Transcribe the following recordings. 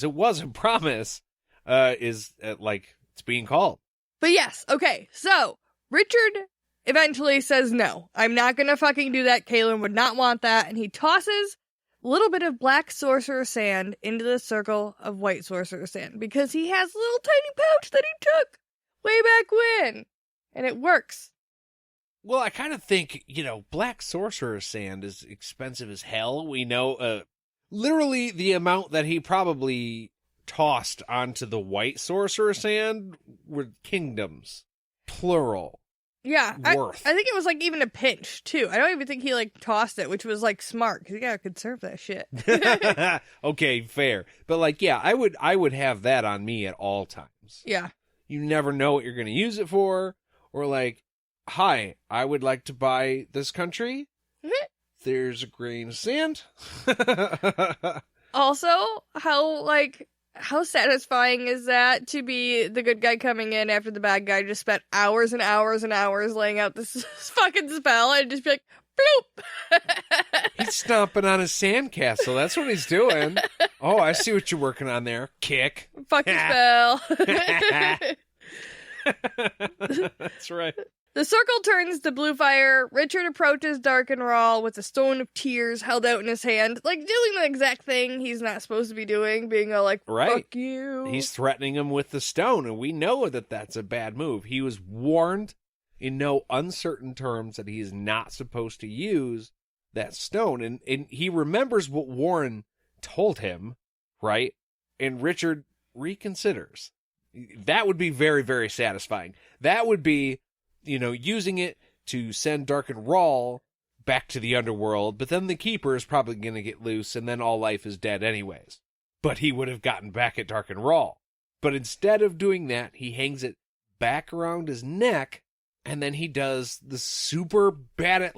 It was a promise, it's being called. But yes, okay, so Richard eventually says no. I'm not gonna fucking do that. Kaylin would not want that. And he tosses a little bit of black sorcerer sand into the circle of white sorcerer sand because he has a little tiny pouch that he took way back when. And it works. Well, I kind of think, black sorcerer sand is expensive as hell. We know literally the amount that he probably tossed onto the white sorcerer sand were kingdoms. Plural. Yeah, worth. I think it was like even a pinch too. I don't even think he like tossed it, which was like smart because you gotta conserve that shit. Okay, fair. But I would have that on me at all times. Yeah. You never know what you're going to use it for, or hi, I would like to buy this country. There's a grain of sand. Also, how satisfying is that to be the good guy coming in after the bad guy just spent hours and hours and hours laying out this fucking spell and just be like, bloop! He's stomping on his sandcastle. That's what he's doing. Oh, I see what you're working on there. Kick. Fucking spell. That's right. The circle turns to blue fire. Richard approaches Dark and Rawl with a stone of tears held out in his hand, doing the exact thing he's not supposed to be doing, being all like, right. Fuck you. He's threatening him with the stone, and we know that that's a bad move. He was warned in no uncertain terms that he is not supposed to use that stone, and he remembers what Warren told him, right? And Richard reconsiders. That would be very, very satisfying. That would be, using it to send Dark and Rawl back to the underworld, but then the Keeper is probably going to get loose, and then all life is dead anyways. But he would have gotten back at Dark and Rawl. But instead of doing that, he hangs it back around his neck, and then he does the super bad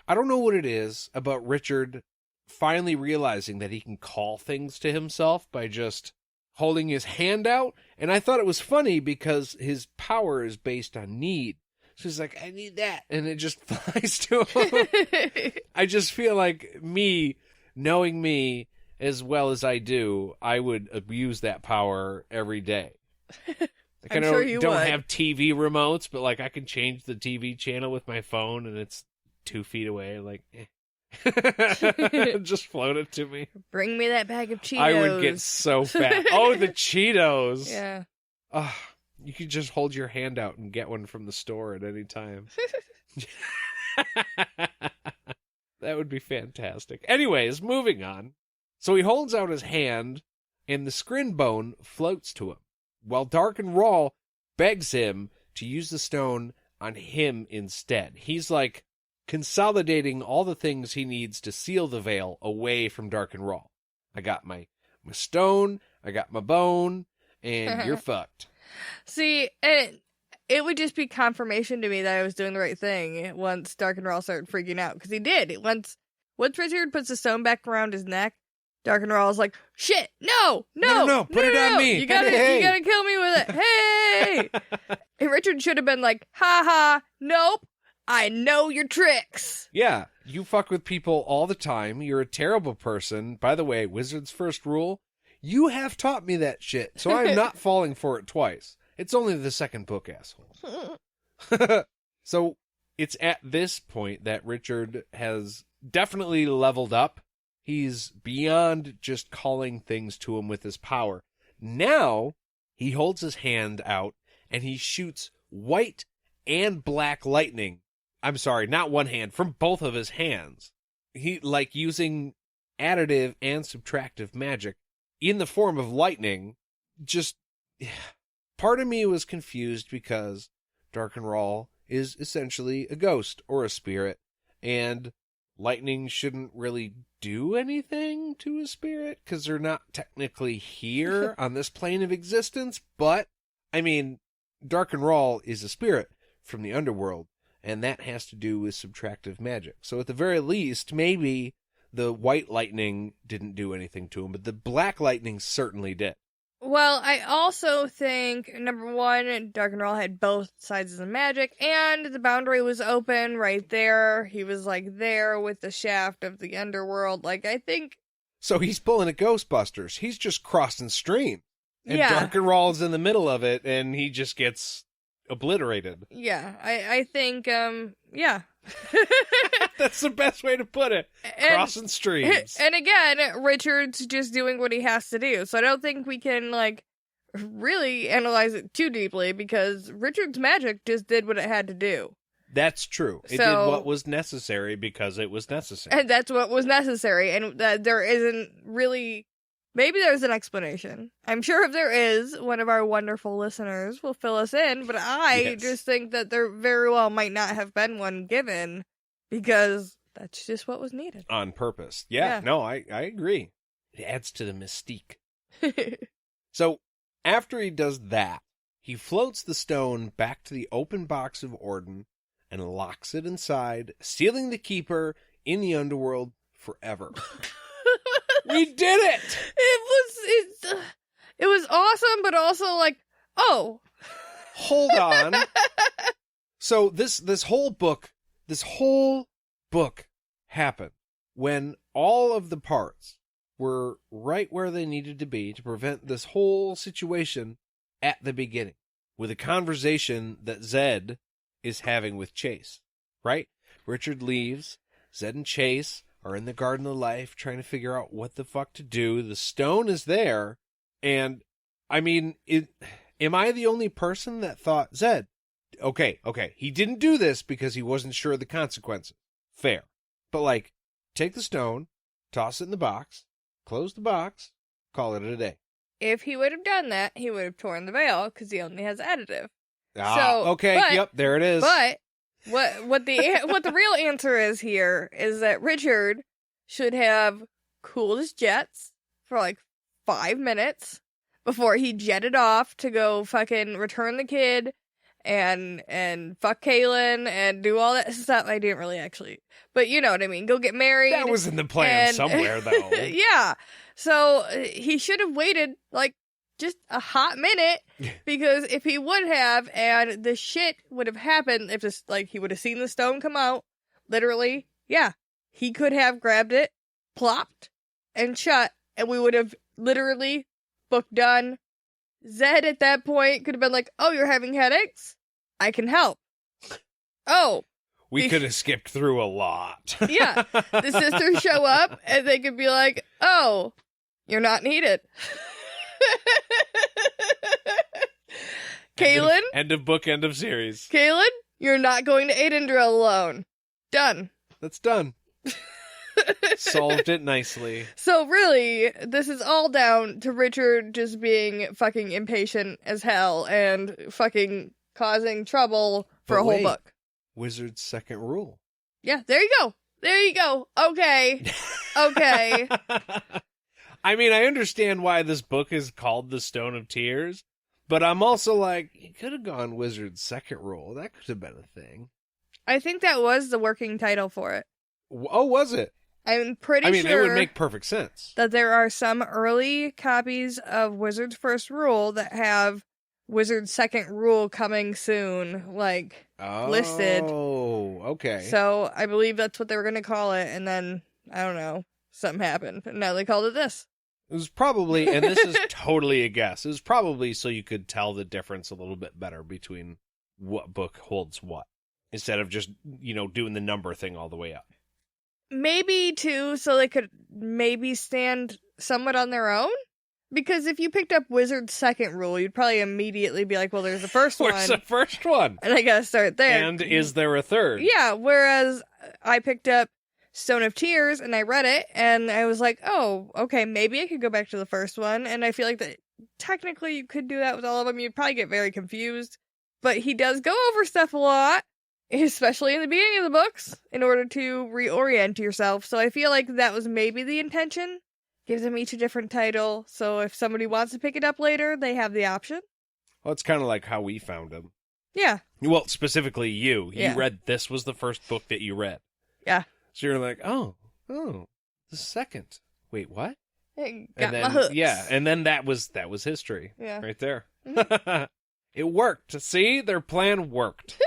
I don't know what it is about Richard finally realizing that he can call things to himself by just holding his hand out. And I thought it was funny because his power is based on need. So he's like, I need that. And it just flies to him. I just feel like knowing me as well as I do, I would abuse that power every day. I'm sure you don't would. have TV remotes, but I can change the TV channel with my phone and it's 2 feet away. Just float it to me. Bring me that bag of Cheetos. I would get so fat. Oh, the Cheetos. Yeah. Oh, you could just hold your hand out and get one from the store at any time. That would be fantastic. Anyways, moving on. So he holds out his hand, and the scrin bone floats to him, while Dark and Rawl begs him to use the stone on him instead. He's consolidating all the things he needs to seal the veil away from Dark and Rawl. I got my stone, I got my bone, and you're fucked. See, it would just be confirmation to me that I was doing the right thing once Dark and Rawl started freaking out, because he did. Once Richard puts the stone back around his neck, Dark and Raw's like, shit, no, put it on me. You gotta kill me with it. Hey! And Richard should have been like, ha ha, nope. I know your tricks. Yeah, you fuck with people all the time. You're a terrible person. By the way, Wizard's first rule, you have taught me that shit, so I'm not falling for it twice. It's only the second book, asshole. So it's at this point that Richard has definitely leveled up. He's beyond just calling things to him with his power. Now, he holds his hand out, and he shoots white and black lightning. I'm sorry, not one hand, from both of his hands. He, using additive and subtractive magic in the form of lightning. Just, part of me was confused because Dark and Rawl is essentially a ghost or a spirit, and lightning shouldn't really do anything to a spirit because they're not technically here on this plane of existence. But, Dark and Rawl is a spirit from the underworld, and that has to do with subtractive magic. So at the very least, maybe the white lightning didn't do anything to him, but the black lightning certainly did. Well, I also think, number one, Dark and Rawl had both sides of the magic, and the boundary was open right there. He was, there with the shaft of the underworld. I think So he's pulling a Ghostbusters. He's just crossing stream. And Yeah. Dark and Raw's in the middle of it, and he just gets obliterated. Yeah, I think, yeah. That's the best way to put it. Crossing streams. And again, Richard's just doing what he has to do. So I don't think we can, like, really analyze it too deeply because Richard's magic just did what it had to do. That's true. It did what was necessary because it was necessary. And that's what was necessary. And that there isn't really... Maybe there's an explanation. I'm sure if there is, one of our wonderful listeners will fill us in, but I just think that there very well might not have been one given because that's just what was needed. On purpose. Yeah. No, I agree. It adds to the mystique. So, after he does that, he floats the stone back to the open box of Orden and locks it inside, sealing the keeper in the underworld forever. We did it! It was awesome, but also like, oh. Hold on. So this whole book happened when all of the parts were right where they needed to be to prevent this whole situation at the beginning with a conversation that Zed is having with Chase, right? Richard leaves. Zed and Chase are in the Garden of Life trying to figure out what the fuck to do. The stone is there. And, I mean, am I the only person that thought, Zed, okay, he didn't do this because he wasn't sure of the consequences. Fair. But, like, take the stone, toss it in the box, close the box, call it a day. If he would have done that, he would have torn the veil because he only has additive. Okay, yep, there it is. But what the real answer is here is that Richard should have cooled his jets for like 5 minutes before he jetted off to go fucking return the kid and fuck Kaylin and do all that stuff. I didn't really actually, but you know what I mean. Go get married. That was in the plan somewhere, though. Yeah. So he should have waited like just a hot minute because if he would have, and the shit would have happened if this, like, he would have seen the stone come out, literally, yeah, he could have grabbed it, plopped, and shut, and we would have literally book done. Zed at that point could have been like, oh, you're having headaches? I can help. Oh. We could have skipped through a lot. Yeah. The sisters show up, and they could be like, oh, you're not needed. Kaylin? End of book, end of series. Kaylin, you're not going to Aidendra alone. Done. That's done. Solved it nicely. So really, this is all down to Richard just being fucking impatient as hell and fucking causing trouble for a whole book. Wizard's second rule. Yeah, there you go. There you go. Okay. Okay. I mean, I understand why this book is called The Stone of Tears, but I'm also like, you could have gone Wizard's second rule. That could have been a thing. I think that was the working title for it. Oh, was it? I'm pretty sure. I mean, it would make perfect sense. That there are some early copies of Wizard's First Rule that have Wizard's Second Rule coming soon, like, listed. Oh, okay. So I believe that's what they were going to call it, and then, I don't know, something happened, and now they called it this. It was probably, and this is totally a guess, it was probably so you could tell the difference a little bit better between what book holds what, instead of just, doing the number thing all the way up. Maybe, too, so they could maybe stand somewhat on their own? Because if you picked up Wizard's Second Rule, you'd probably immediately be like, well, there's the first one. Where's the first one? And I gotta start there. And is there a third? Yeah, whereas I picked up Stone of Tears and I read it and I was like, oh, okay, maybe I could go back to the first one. And I feel like that technically you could do that with all of them. You'd probably get very confused. But he does go over stuff a lot, especially in the beginning of the books, in order to reorient yourself. So I feel like that was maybe the intention. Gives them each a different title, so if somebody wants to pick it up later, they have the option. Well, it's kind of like how we found them. Yeah. Well, specifically you. You Yeah. read, this was the first book that you read. Yeah. So you're like, oh, the second. Wait, what? It and got then, my hooks. Yeah, and then that was history. Yeah. Right there. Mhm. It worked. See? Their plan worked.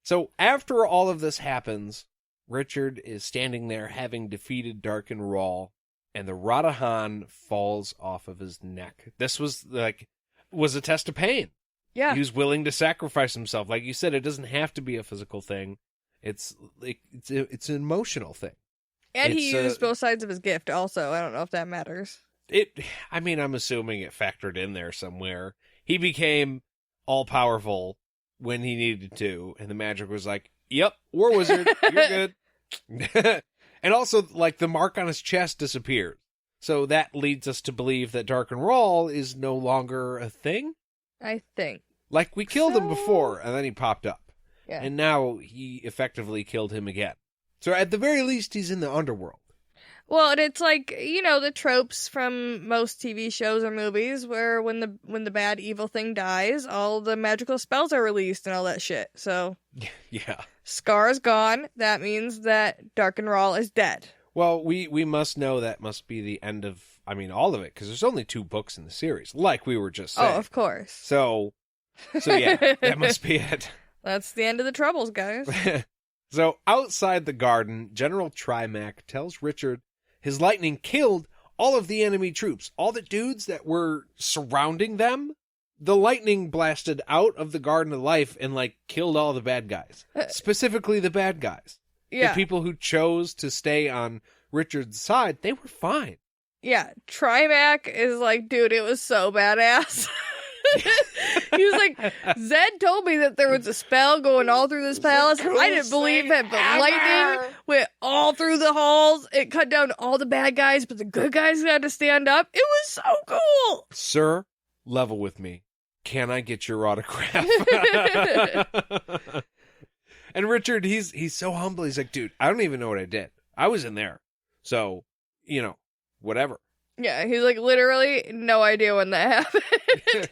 So after all of this happens, Richard is standing there having defeated Dark and Rawl, and the Radahan falls off of his neck. This was a test of pain. Yeah. He was willing to sacrifice himself. Like you said, it doesn't have to be a physical thing. It's an emotional thing. And he used both sides of his gift also. I don't know if that matters. I'm assuming it factored in there somewhere. He became all-powerful when he needed to, and the magic was like, yep, War Wizard, you're good. And also, like, the mark on his chest disappeared. So that leads us to believe that Darkenrall is no longer a thing? I think. Like, we killed him before, and then he popped up. Yeah. And now he effectively killed him again. So at the very least, he's in the underworld. Well, and it's like, the tropes from most TV shows or movies where when the bad evil thing dies, all the magical spells are released and all that shit. So yeah. Scar's gone. That means that Darkenrall is dead. Well, we must know that must be the end of, all of it, because there's only 2 books in the series, like we were just saying. Oh, of course. So yeah, that must be it. That's the end of the troubles, guys. So outside the garden, General Trimac tells Richard his lightning killed all of the enemy troops. All the dudes that were surrounding them, the lightning blasted out of the Garden of Life and, killed all the bad guys. Specifically the bad guys. Yeah. The people who chose to stay on Richard's side, they were fine. Yeah, Trimac is like, dude, it was so badass. He was like, Zed told me that there was a spell going all through this palace. I didn't believe it, but lightning went all through the halls. It cut down all the bad guys, but the good guys had to stand up. It was so cool. Sir, level with me. Can I get your autograph? And Richard, he's so humble. He's like, dude, I don't even know what I did. I was in there. So, whatever. Yeah, he's like, literally, no idea when that happened.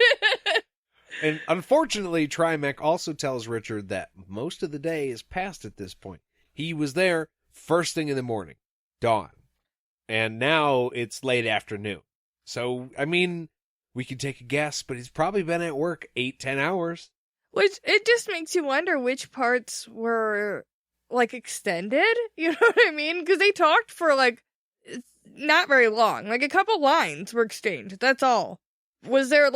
And unfortunately, Trimac also tells Richard that most of the day is past at this point. He was there first thing in the morning, dawn. And now it's late afternoon. So, we could take a guess, but he's probably been at work 8-10 hours. Which, it just makes you wonder which parts were, extended. You know what I mean? Because they talked for, not very long. A couple lines were exchanged. That's all. Was there,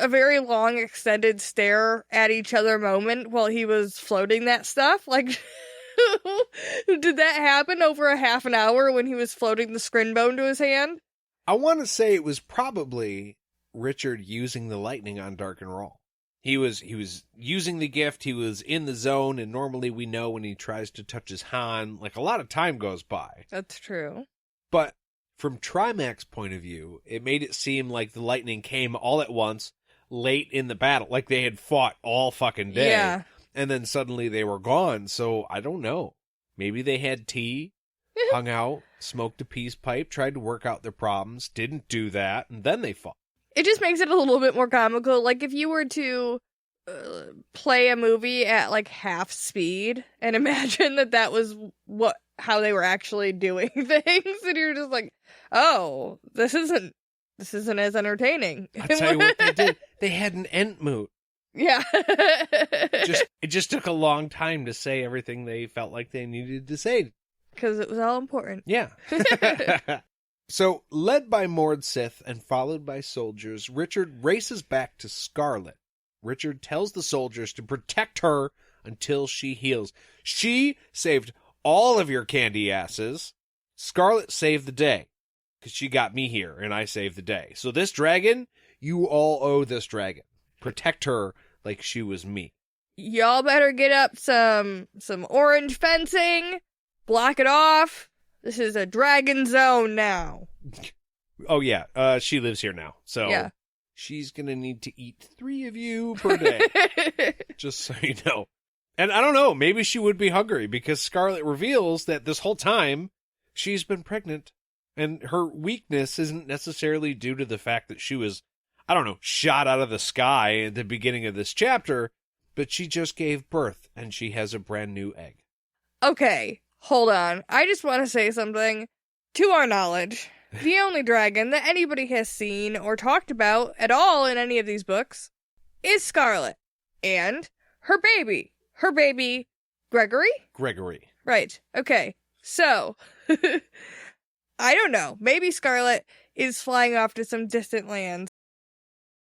a very long extended stare at each other moment while he was floating that stuff? Did that happen over a half an hour when he was floating the scrin bone to his hand? I want to say it was probably Richard using the lightning on Darkenrall. He was using the gift, he was in the zone, and normally we know when he tries to touch his Han, a lot of time goes by. That's true. But from Trimac's point of view, it made it seem like the lightning came all at once, late in the battle, like they had fought all fucking day. Yeah. And then suddenly they were gone, so I don't know. Maybe they had tea, hung out, smoked a peace pipe, tried to work out their problems, didn't do that, and then they fought. It just makes it a little bit more comical. If you were to play a movie at half speed and imagine that was how they were actually doing things, and you're just like, oh, this isn't as entertaining. I'll tell you what they did. They had an Entmoot. Yeah. It just took a long time to say everything they felt like they needed to say. Because it was all important. Yeah. So, led by Mord Sith and followed by soldiers, Richard races back to Scarlet. Richard tells the soldiers to protect her until she heals. She saved all of your candy asses. Scarlet saved the day. Because she got me here, and I saved the day. So this dragon, you all owe this dragon. Protect her like she was me. Y'all better get up some orange fencing, block it off. This is a dragon zone now. Oh, yeah. She lives here now. So yeah. She's going to need to eat 3 of you per day. Just so you know. And I don't know. Maybe she would be hungry because Scarlet reveals that this whole time she's been pregnant. And her weakness isn't necessarily due to the fact that she was, shot out of the sky at the beginning of this chapter. But she just gave birth and she has a brand new egg. Okay. Hold on. I just want to say something. To our knowledge, the only dragon that anybody has seen or talked about at all in any of these books is Scarlet. And her baby. Her baby, Gregory? Gregory. Right. Okay. So, I don't know. Maybe Scarlet is flying off to some distant lands